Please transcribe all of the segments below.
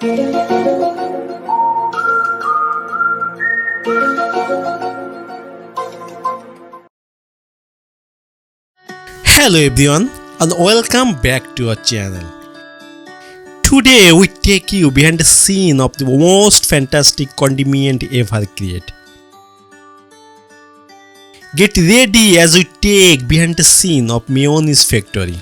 Hello everyone and welcome back to our channel. Today we take you behind the scene of the most fantastic condiment ever created. Get ready as we take behind the scene of mayonnaise factory.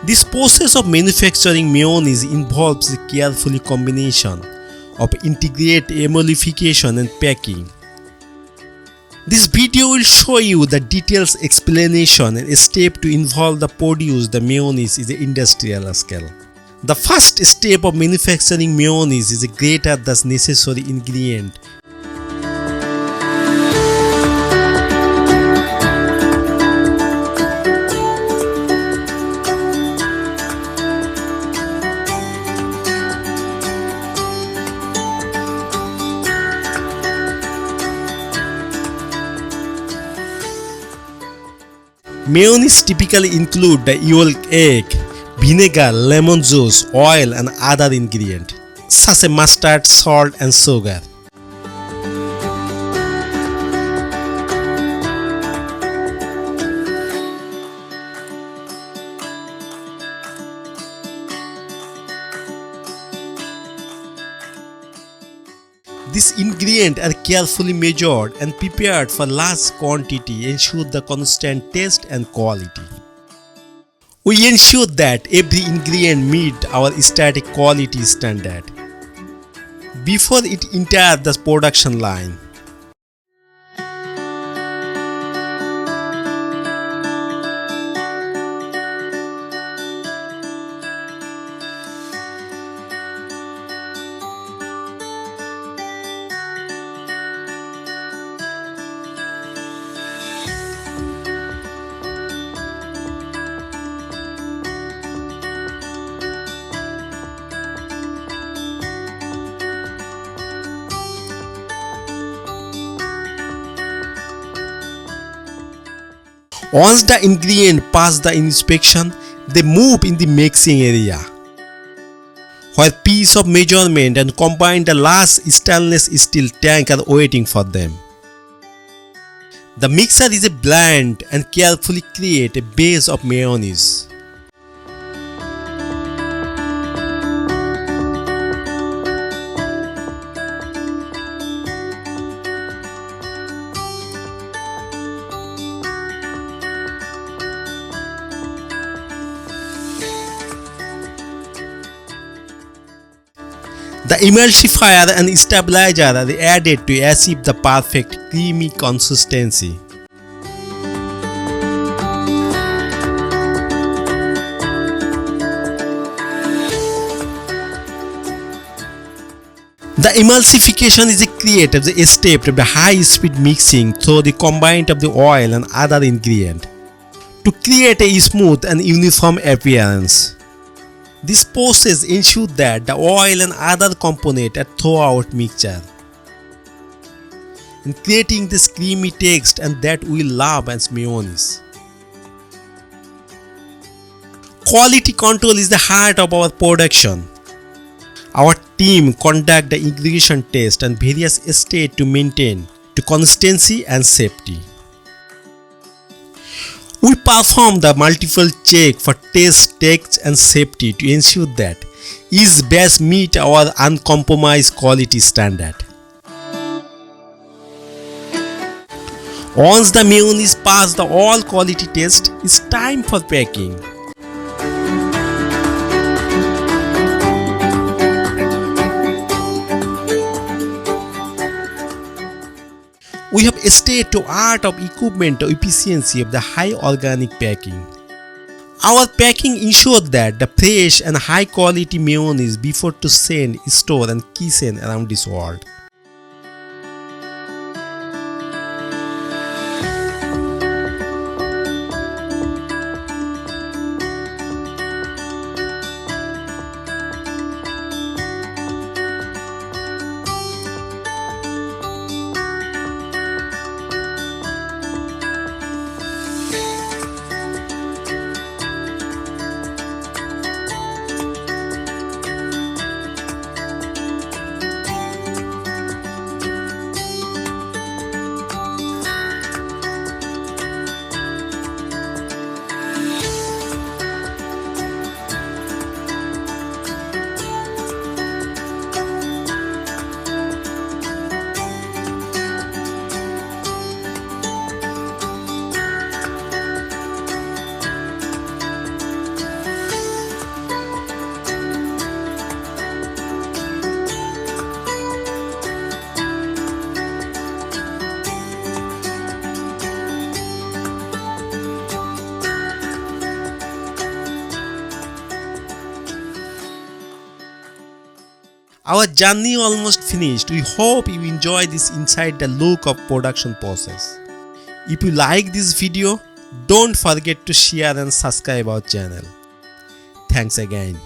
This process of manufacturing mayonnaise involves the careful combination of integrated emulsification and packing. This video will show you the detailed explanation and step to involve the produce the mayonnaise is an industrial scale. The first step of manufacturing mayonnaise is to grate the necessary ingredient. Mayonnaise typically include the yolk egg, vinegar, lemon juice, oil and other ingredients such as mustard, salt and sugar. These ingredients are carefully measured and prepared for large quantity, ensure the constant taste and quality. We ensure that every ingredient meets our static quality standard before it enters the production line. Once the ingredients pass the inspection, they move in the mixing area, where piece of measurement and combine the large stainless steel tank are waiting for them. The mixer is a blend and carefully create a base of mayonnaise. The emulsifier and stabilizer are added to achieve the perfect creamy consistency. The emulsification is created as a step of the high-speed mixing through the combination of the oil and other ingredients to create a smooth and uniform appearance. This process ensures that the oil and other components are throughout mixture, in creating this creamy taste and that we love as mayonnaise. Quality control is the heart of our production. Our team conduct the ingredient test and various states to maintain to consistency and safety. We perform the multiple checks for taste, text and safety to ensure that each batch meet our uncompromised quality standard. Once the mayonnaise pass the all quality test, it's time for packing. We have state-of-the-art of equipment to efficiency of the high organic packing. Our packing ensures that the fresh and high quality mayonnaise before to send, store and kitchen around this world. Our journey almost finished. We hope you enjoy this inside the look of production process. If you like this video, don't forget to share and subscribe our channel. Thanks again.